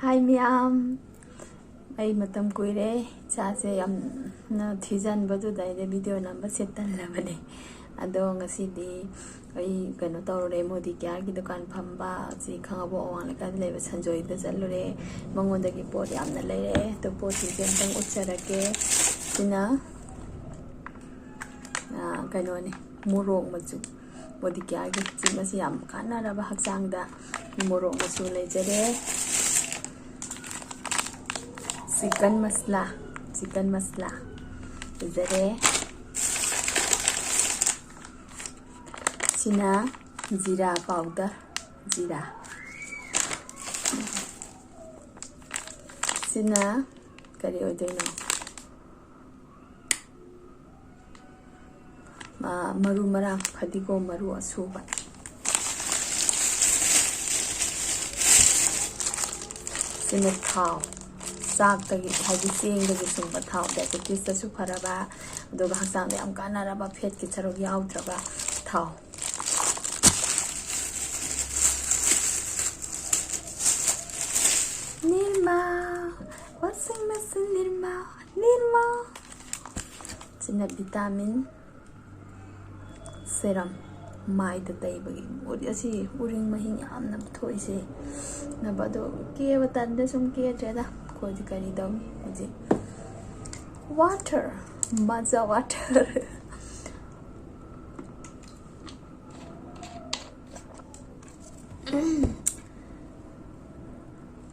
Hi Miam. I matam kuire chase yam na thijan badu dai de video number setan labane. Ado ngasidi ai kano tawre modi kya ki dukan phamba si khangabo awang ka leba sanjoy da chalure mangonda ki pot yamna lere to pot ti tang ucharake sina kano ni murong machu modi kya ki chi masi yam kana raba haksang da murong machu lejare chicken masla lejare Sina zira powder zira Sina kari odoino maru marang phadigo maru asuba Sina thau sak tagi haji sing dagi sumba thau diabetes ta su pharaba aduga hasang yam kanaraba phet ki charok yaudraba thau washing machine Nirma Sina vitamin serum mai da tai bagi uri asi uring mahing amna thoise na bado ke batan da sum ke treda ko di kari dam ji water maza water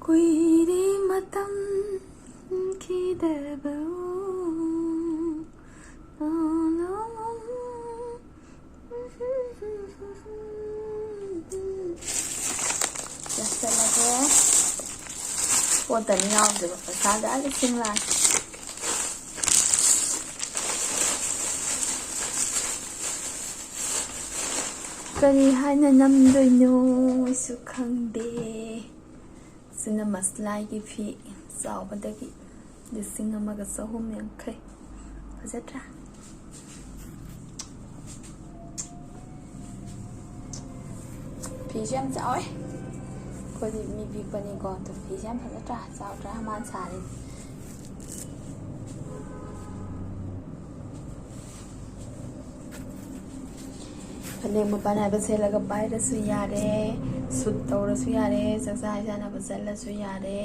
kuiri matam kidaba Just lagi water ni out juga pasal ada singlah kari hanya namdoi no sukhangde Sina maslai ki fi sao badagi lising amaga sahum yankai fazatra fi jam sao ai ko di mi bi pani ko to fi jam fazatra sao tra man sari Pane mo pana ba sela ga bai da su yare sut tawra su yare saksa jana ba jalla su yare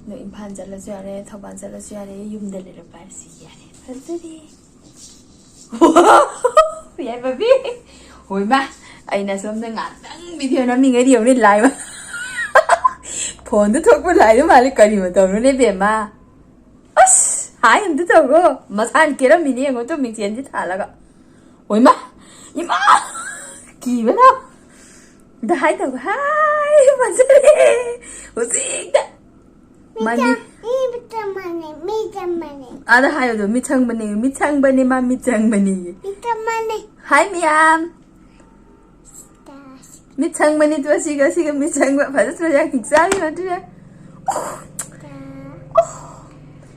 no imphan jalla su yare thoban jalla su yare yum da le bai si yare fazari Yaiphabi hoi ma ai na som da nga dang video na mi ngai dio ni lai ma phone da thok pa lai da ma le kari ma taw no le be ma as hai am da taw go masan kera mi ni ngo to mi chen ji tha la ga hoi ma ima kỳ vậy đâu đã hai tàu hai mà chơi gì đó mà đi à đã hai rồi mi chăng bên này mà mi chăng bên này hai mi am mi chăng bên này tôi xí cái mi chăng vậy phải rất là kinh sao mà chứ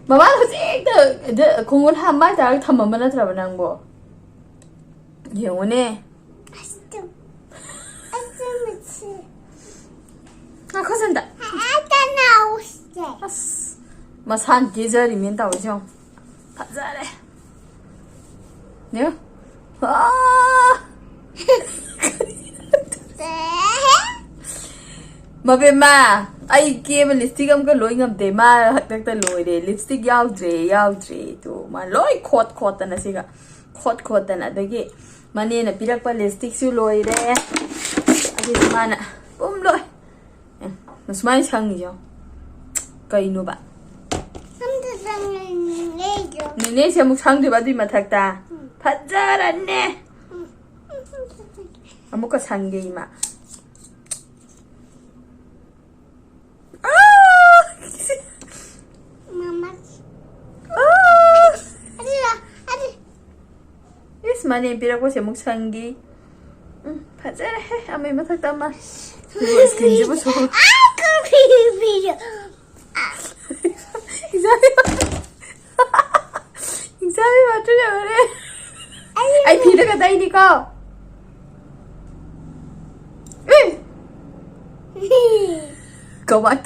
mà má thôi gì đó không có ham má ta thầm mà nó thầm năng bộ hiểu nè 커진다. 마산 계절이면 나오죠. 바자래. 네? 아! 마베마, 아이 게임 립스틱 amka loi ngamte ma haktak ta loi de lipstick yaudre to ma loi khot ta na siga khot ta na dagi mane na pirak pa lipstick su loi re agi mana bum loi Nasmai sang niyo. Kaino ba? Nene siya mukhang diba di mathagta. Phajaran ne. Amuka sange ima. Mama. Adi. Yes mane pira ko siya mukhanggi. Phajara he amay mathagta ma. Skin jibo so. Video. Exactly what to do. I feel like a tiny cow. Go on.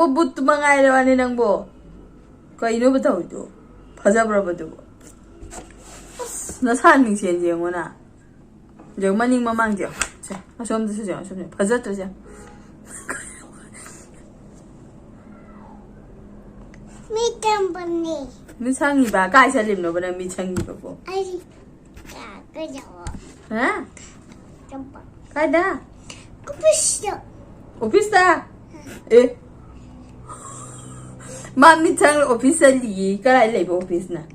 ꯊꯣꯛꯄ ꯕꯨꯠꯇꯨꯃ ꯉꯥꯏꯔꯕꯅꯤ ꯅꯪꯕꯣ ꯀꯩꯅꯣꯕ ꯇꯧꯔꯤꯗꯣ ꯐꯖꯕ꯭ꯔꯕꯗꯨꯕꯣ ꯑꯁ ꯅꯁꯥ ꯃꯤꯡꯁꯦꯟ ꯌꯦꯡꯉꯣꯅ ꯌꯦꯡ ꯃꯅꯤꯡ ꯃꯃꯥꯡ ꯌꯦꯡꯉꯣ ꯁꯦ ꯑꯁꯣꯝꯗꯁꯨ ꯌꯦꯡꯉꯣ ꯑꯁꯣꯝꯗ ꯐꯖꯗ꯭ꯔꯁꯦ ꯃꯤ ꯇꯝꯕꯅꯤ ꯃꯤꯠ ꯁꯪꯉꯤꯕ ꯀꯥꯏ ꯆꯠꯂꯤꯕꯅꯣꯕ ꯅꯪ ꯃꯤꯠ ꯁꯪꯉꯤꯕꯕꯣ ꯑꯩ ꯀꯩꯗꯧ ꯍꯥ ꯇꯝꯕ ꯀꯥꯏꯗ ꯀꯨꯄꯤꯁꯇ 오피스다. 에? 맘미창 오피스 리 까라이 레이브 오피스나.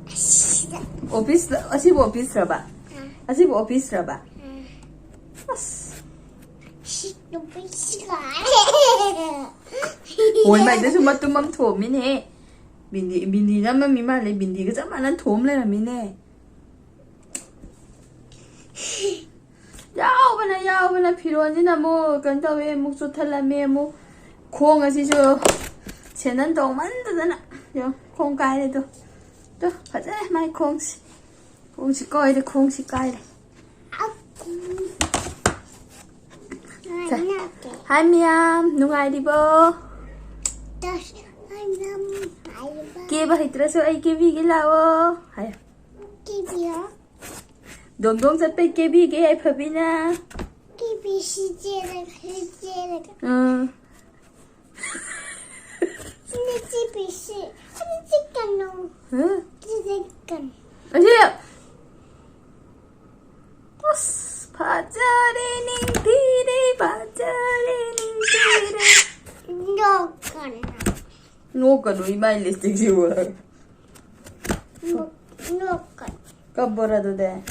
아시다 오피스 아시보 오피스라 봐. 아시보 오피스라 봐. 시노피스가 오이마 이제 좀 맘 도미네. 민디나만 미말래 민디가 자만한 도움래라미네. 야오바나 피로안지나 뭐 간다왜 목조 탈라메 뭐 공아시죠 쟤는 또 만드잖아 요 공가이래도 또 가자 마이 공시 까이래 공시 까이래 자 하미암 누가이리보 깨봐 히트라서 아이 깨비기 라워 하야 끼비야 동동 잡배 깨비게 야이파비나 끼비 시제를 응 근데 집이 시 하는 집간노 응? 집간 아시야 바자리닝 디리 바자리닝 디리 노간 노가 노이 마일리스트 지워 노간 까보라도 돼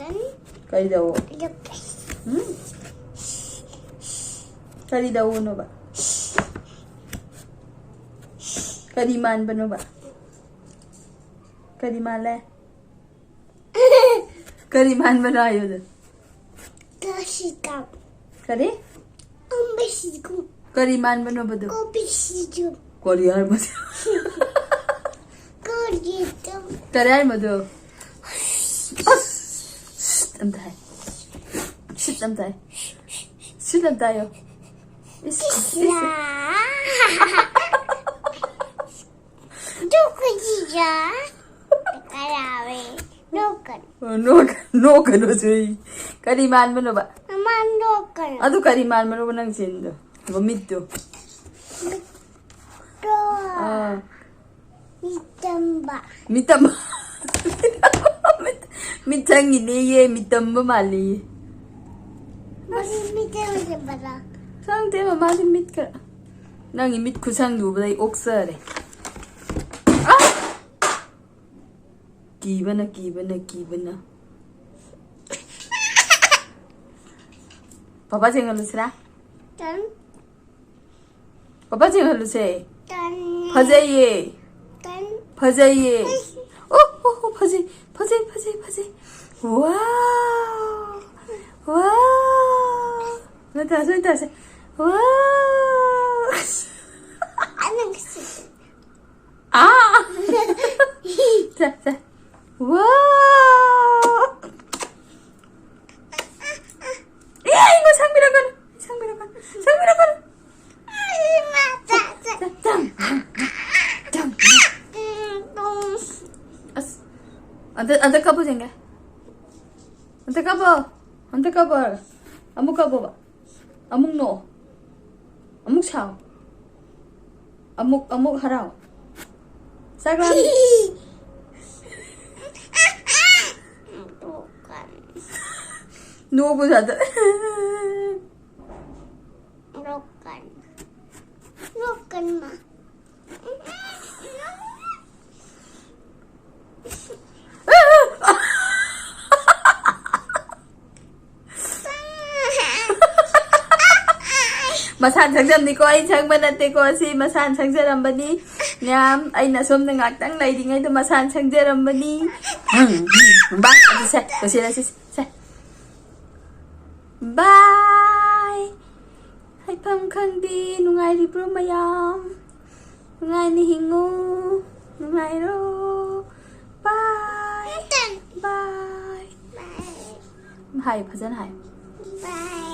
단 까리다오 이렇게 응? 까리다오 노바 까리만 바 노바 까리만 레 까리만 바 나요드 다시가 까리? 엄베시고 까리만 바 노바도 꼬비시죠 꼬리 할머니 꼬리도 까리 할머니 땀다해 땀다해 땀다요 야 누구지죠? 까라왜 노간 노가 노조이 까리만 바 노바 엄마 노간 아도 까리만 바 노바 낭 진도 뭐 밑도 또 밑담바 밑담 밑장이네 얘 밑담바 말리 머리 밑에 봐라 상대만 맞은 밑가 낭이 밑 구상 누보다 이 옥사래 아 기분나 바바 생각을 쓰라 딴 바바 생각을 세 딴 바자예 딴 바자예 오 바지 와우 다시 와우 아는 것이 아 자 와우 야 이거 상미라고 Ante kapo jenga. Ante kapo. Amuk kapo ba. Amuk no. Amuk chao. Amuk harao. Sagran. No bu zada. Rokan ma. Masan 상점니 ko ay 상반한테 ko si masan 상자람바니 냠 ay nasomna ngakdang lady ngay to masan 상자람바니 ba sa bye hay pam khandi nungai ri bro mayam nungai ni hingu nungai ro bye bye hay phazan hay Bye.